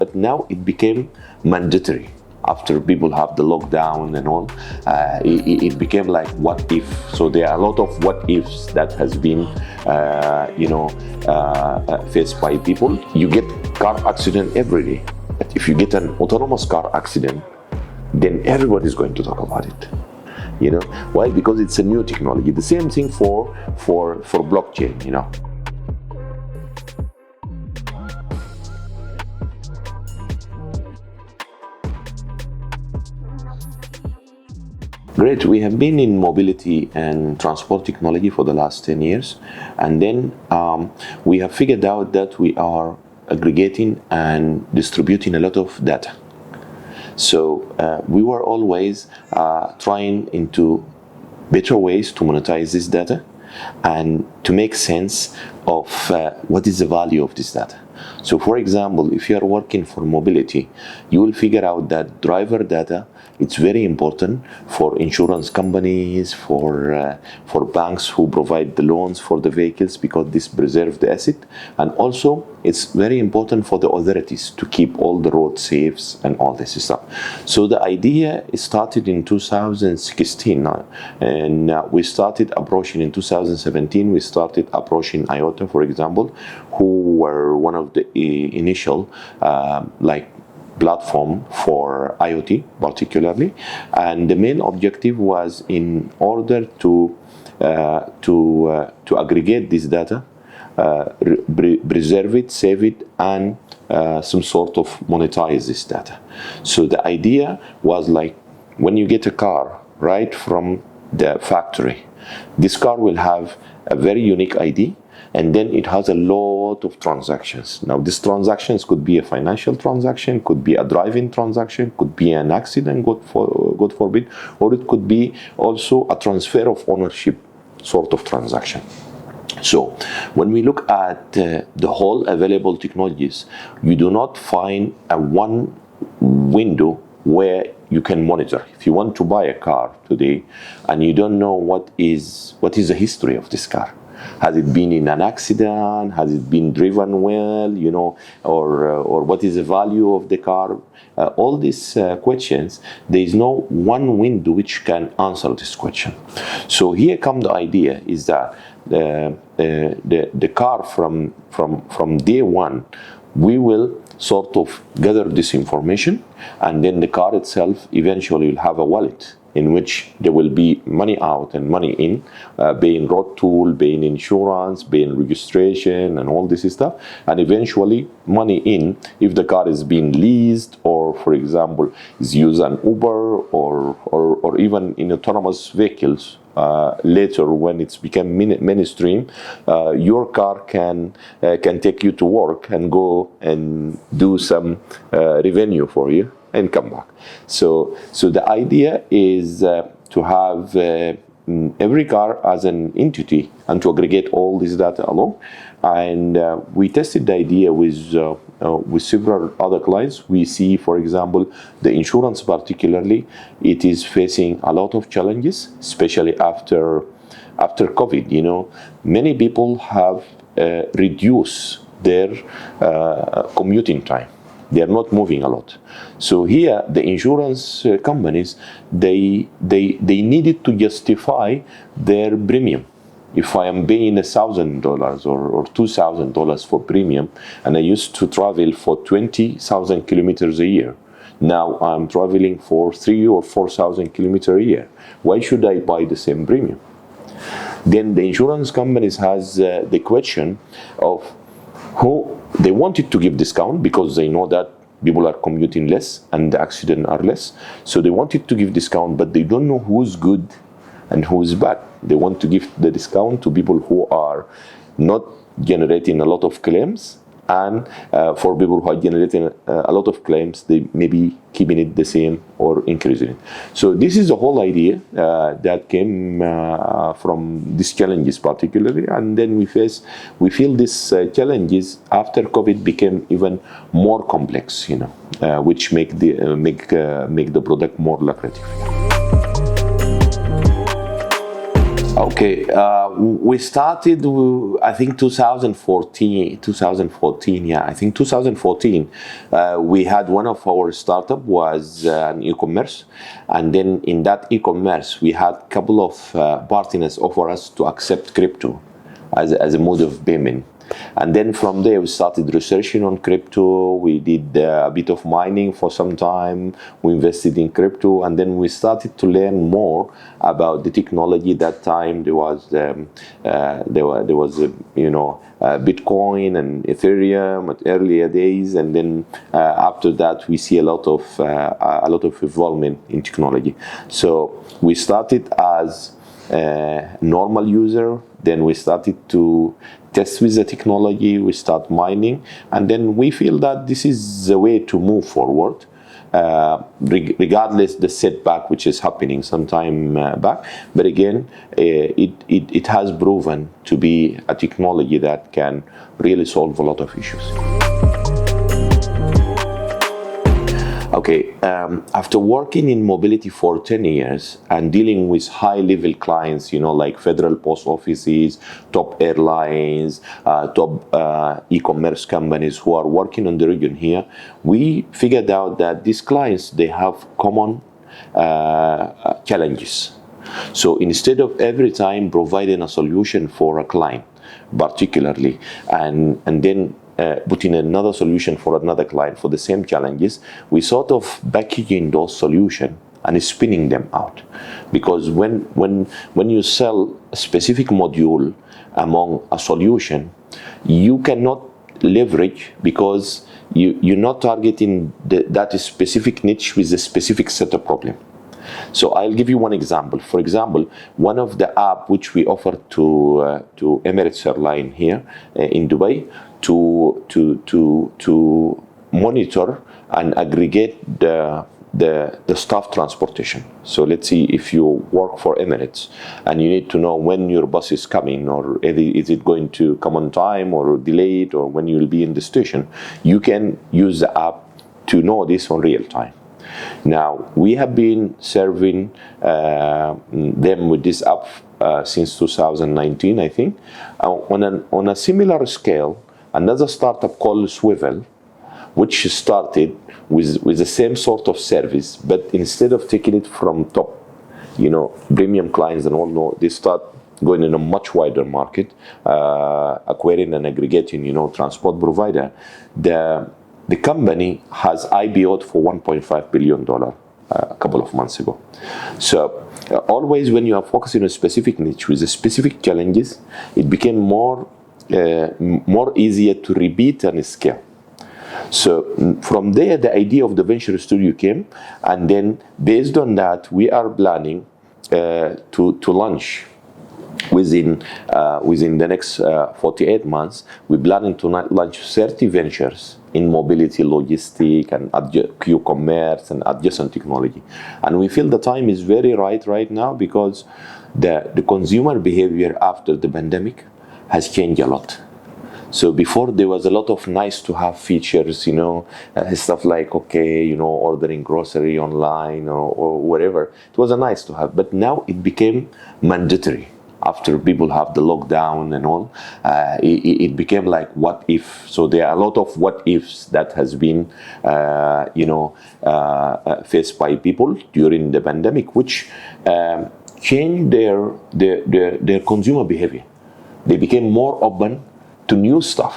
But now it became mandatory. After people have the lockdown and all, it became like what if. So there are a lot of what ifs that has been, faced by people. You get car accident every day. But if you get an autonomous car accident, then everybody is going to talk about it. Why? Because it's a new technology. The same thing for blockchain. Great. We have been in mobility and transport technology for the last 10 years. And then we have figured out that we are aggregating and distributing a lot of data. So we were always trying into better ways to monetize this data and to make sense of what is the value of this data. So for example, if you are working for mobility, you will figure out that driver data, it's very important for insurance companies, for banks who provide the loans for the vehicles, because this preserves the asset. And also, it's very important for the authorities to keep all the roads safe and all this stuff. So the idea started in 2016, and we started approaching in 2017. We started approaching IOTA, for example, who were one of the initial platform for IoT particularly, and the main objective was in order to aggregate this data, preserve it, save it, and some sort of monetize this data. So the idea was like, when you get a car right from the factory, this car will have a very unique ID, and then it has a lot of transactions. Now, these transactions could be a financial transaction, could be a driving transaction, could be an accident, God forbid, or it could be also a transfer of ownership sort of transaction. So, when we look at the whole available technologies, you do not find a one window where you can monitor. If you want to buy a car today and you don't know what is the history of this car, has it been in an accident? Has it been driven well? Or what is the value of the car? All these questions, there is no one window which can answer this question. So here comes the idea: is that the car from day one, we will sort of gather this information, and then the car itself eventually will have a wallet in which there will be money out and money in, paying road toll, paying insurance, paying registration, and all this stuff. And eventually money in if the car is being leased, or for example is used an Uber, or even in autonomous vehicles. Later, when it's become mainstream, your car can take you to work and go and do some revenue for you and come back. So the idea is to have every car as an entity and to aggregate all this data along. And we tested the idea with several other clients. We see, for example, the insurance particularly, it is facing a lot of challenges, especially after COVID. Many people have reduced their commuting time. They are not moving a lot. So here, the insurance companies, they needed to justify their premium. If I am paying $1,000 or $2,000 for premium, and I used to travel for 20,000 kilometers a year, now I'm traveling for 3,000 or 4,000 kilometers a year. Why should I buy the same premium? Then the insurance companies has the question of who they wanted to give discount, because they know that people are commuting less and the accidents are less. So they wanted to give discount, but they don't know who's good and who's bad. They want to give the discount to people who are not generating a lot of claims, and for people who are generating a lot of claims, they may be keeping it the same or increasing it. So this is the whole idea that came from these challenges particularly, and then we feel these challenges after COVID became even more complex, which make the product more lucrative. Okay, we started, I think 2014, yeah, I think 2014, we had one of our startup was an e-commerce, and then in that e-commerce, we had a couple of partners offer us to accept crypto as a mode of payment. And then from there, we started researching on crypto. We did a bit of mining for some time. We invested in crypto, and then we started to learn more about the technology. That time there was Bitcoin and Ethereum at earlier days, and then after that, we see a lot of involvement in technology. So we started as a normal user. Then we started to test with the technology, we start mining, and then we feel that this is the way to move forward, regardless the setback which is happening some time back. But again, it has proven to be a technology that can really solve a lot of issues. Okay, after working in mobility for 10 years and dealing with high-level clients, like federal post offices, top airlines, top e-commerce companies who are working on the region here, we figured out that these clients, they have common challenges. So instead of every time providing a solution for a client, particularly, and then putting another solution for another client for the same challenges, we sort of packaging those solutions and spinning them out. Because when you sell a specific module among a solution, you cannot leverage because you're not targeting that specific niche with a specific set of problem. So I'll give you one example. For example, one of the app which we offer to Emirates Airline here in Dubai to monitor and aggregate the staff transportation. So let's see, if you work for Emirates and you need to know when your bus is coming, or is it going to come on time or delayed, or when you will be in the station, you can use the app to know this on real time. Now, we have been serving them with this app since 2019, I think. On a similar scale, another startup called Swivel, which started with the same sort of service, but instead of taking it from top, premium clients and all, no, they start going in a much wider market, acquiring and aggregating, transport provider. The company has IPO'd for $1.5 billion a couple of months ago. So always when you are focusing on a specific niche with the specific challenges, it became more easier to repeat and scale. So from there, the idea of the venture studio came, and then based on that, we are planning to launch within the next 48 months. We're planning to launch 30 ventures in mobility, logistic, and Q-commerce and adjacent technology. And we feel the time is very right now, because the consumer behavior after the pandemic has changed a lot. So before, there was a lot of nice to have features, stuff like, ordering grocery online or whatever. It was a nice to have, but now it became mandatory. After people have the lockdown and all, it became like, what if? So there are a lot of what ifs that has been, faced by people during the pandemic, which changed their consumer behavior. They became more open to new stuff.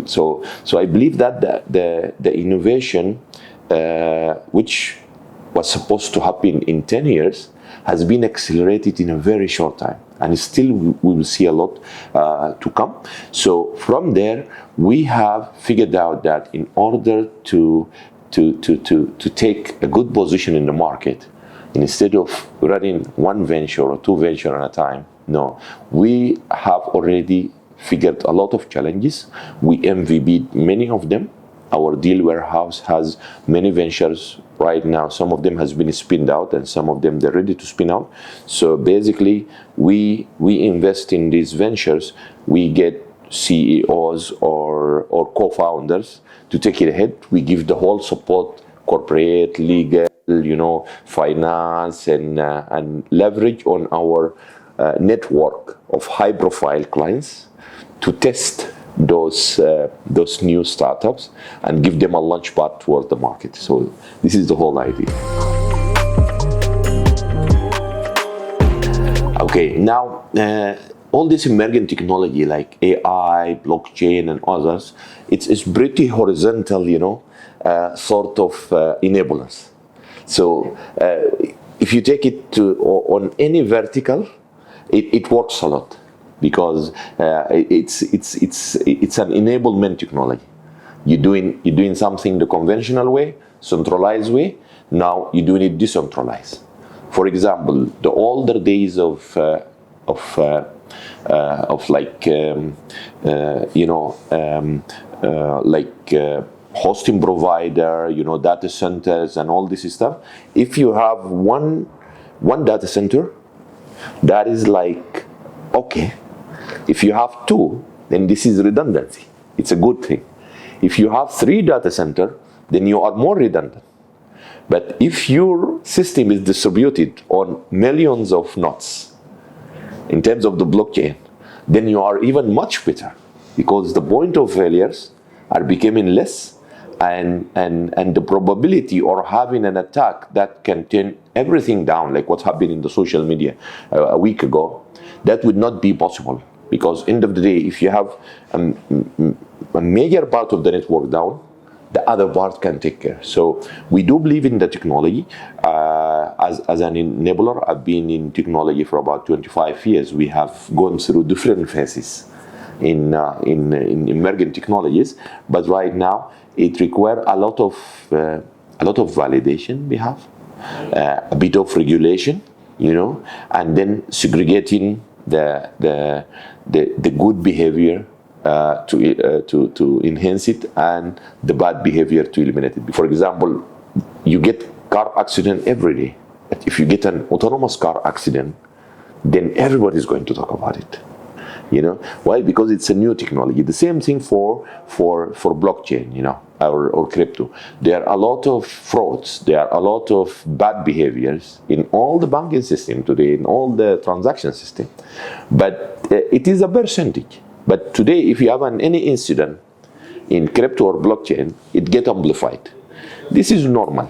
So I believe that the innovation, which was supposed to happen in 10 years, has been accelerated in a very short time, and still we will see a lot to come. So from there, we have figured out that in order to take a good position in the market, instead of running one venture or two ventures at a time, no, we have already figured a lot of challenges. We MVP'd many of them. Our deal warehouse has many ventures right now. Some of them has been spinned out, and some of them they're ready to spin out. So basically, we invest in these ventures. We get CEOs or co-founders to take it ahead. We give the whole support, corporate, legal, finance, and leverage on our network of high-profile clients to test those new startups and give them a launch pad toward the market. So this is the whole idea. Okay, now all this emerging technology like AI, blockchain, and others, it's pretty horizontal, sort of enablers. So if you take it on any vertical, it works a lot because it's an enablement technology. You're doing something the conventional way, centralized way. Now you're doing it decentralized. For example, the older days of hosting provider, data centers and all this stuff. If you have one data center, that is like, okay. If you have two, then this is redundancy. It's a good thing. If you have 3 data centers, then you are more redundant. But if your system is distributed on millions of nodes in terms of the blockchain, then you are even much better because the point of failures are becoming less, and the probability of having an attack that can turn everything down, like what happened in the social media a week ago, that would not be possible. Because end of the day, if you have a major part of the network down, the other part can take care. So we do believe in the technology as an enabler. I've been in technology for about 25 years. We have gone through different phases in emerging technologies, but right now it requires a lot of validation. We have a bit of regulation, and then segregating the good behavior to enhance it and the bad behavior to eliminate it. For example, you get car accident every day. But if you get an autonomous car accident, then everybody is going to talk about it. Why? Because it's a new technology. The same thing for blockchain, or crypto. There are a lot of frauds. There are a lot of bad behaviors in all the banking system today, in all the transaction system. But it is a percentage. But today, if you have any incident in crypto or blockchain, it gets amplified. This is normal.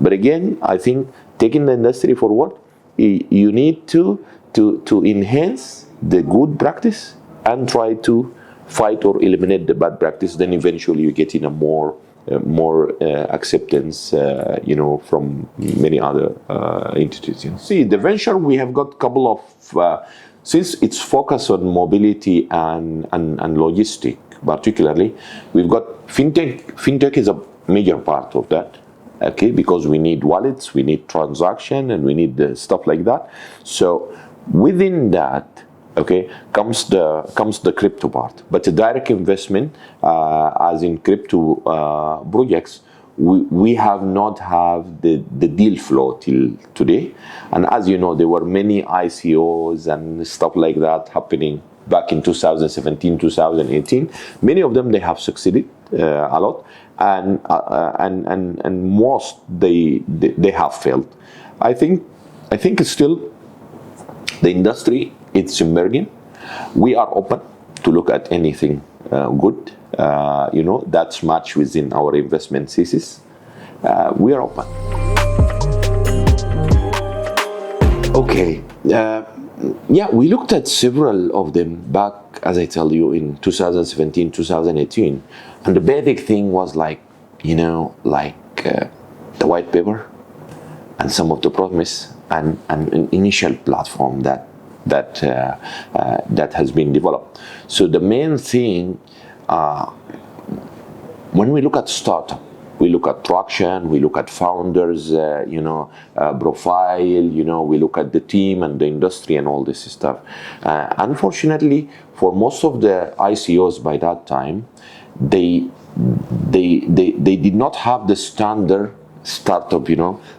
But again, I think taking the industry forward, you need to enhance the good practice and try to fight or eliminate the bad practice. Then eventually you get in a more acceptance, from many other entities. See, the venture, we have got a couple of, since it's focused on mobility and logistic particularly, we've got fintech. Fintech is a major part of that, okay, because we need wallets, we need transaction, and we need stuff like that. So within that, okay, comes the crypto part. But the direct investment, as in crypto projects, we have not have the deal flow till today. And as you know, there were many ICOs and stuff like that happening back in 2017, 2018. Many of them, they have succeeded a lot, and most they have failed. I think it's still the industry. It's emerging. We are open to look at anything good, that's matched within our investment thesis. We are open. Okay. We looked at several of them back, as I tell you, in 2017, 2018. And the basic thing was the white paper and some of the promise and an initial platform that has been developed. So the main thing, when we look at startup, we look at traction, we look at founders, profile, we look at the team and the industry and all this stuff. Unfortunately, for most of the ICOs by that time, they did not have the standard startup,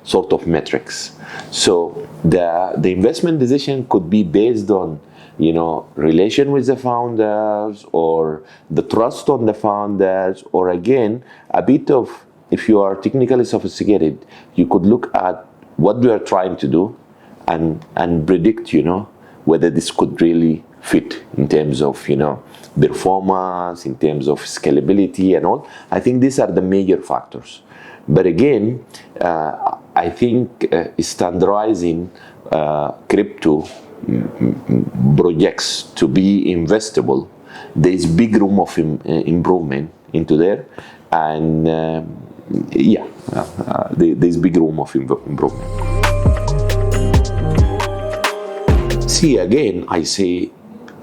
sort of metrics. So the investment decision could be based on, relation with the founders, or the trust on the founders, or again, a bit of, if you are technically sophisticated, you could look at what we are trying to do and predict, whether this could really fit in terms of, performance, in terms of scalability and all. I think these are the major factors. But again, I think standardizing crypto projects to be investable, there is big room of improvement into there, and there's big room of improvement. See, again, I say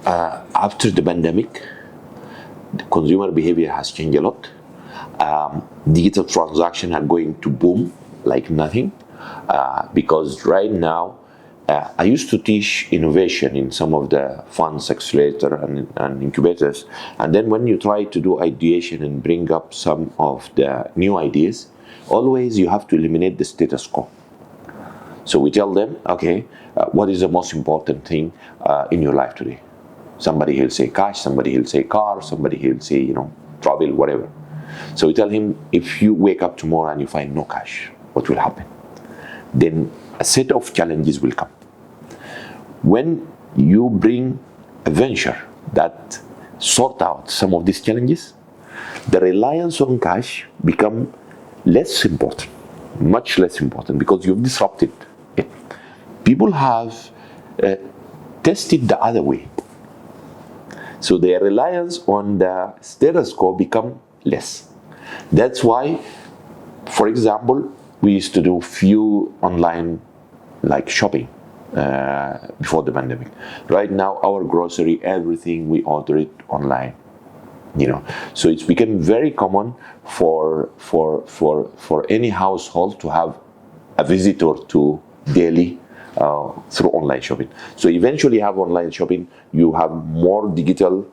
after the pandemic, the consumer behavior has changed a lot. Digital transactions are going to boom like nothing, because right now, I used to teach innovation in some of the funds, accelerator and incubators. And then when you try to do ideation and bring up some of the new ideas, always you have to eliminate the status quo. So we tell them, okay, what is the most important thing in your life today? Somebody will say cash, somebody will say car, somebody will say, travel, whatever. So we tell him, if you wake up tomorrow and you find no cash, what will happen? Then a set of challenges will come. When you bring a venture that sort out some of these challenges, the reliance on cash become less important, much less important, because you've disrupted it. People have tested the other way. So their reliance on the status quo become less. That's why, for example, we used to do few online like shopping before the pandemic. Right now, our grocery, everything, we order it online. So it's become very common for any household to have a visitor to daily through online shopping. So eventually, you have online shopping, you have more digital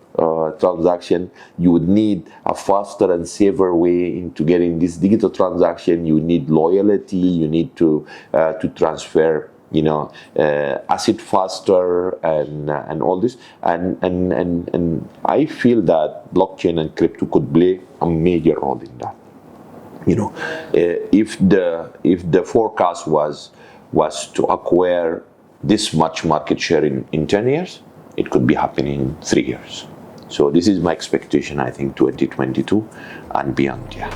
transaction. You would need a faster and safer way into getting this digital transaction. You need loyalty. You need to transfer asset faster and all this. And I feel that blockchain and crypto could play a major role in that. If the forecast was to acquire this much market share in 10 years, it could be happening in 3 years. So this is my expectation, I think, 2022 and beyond, yeah.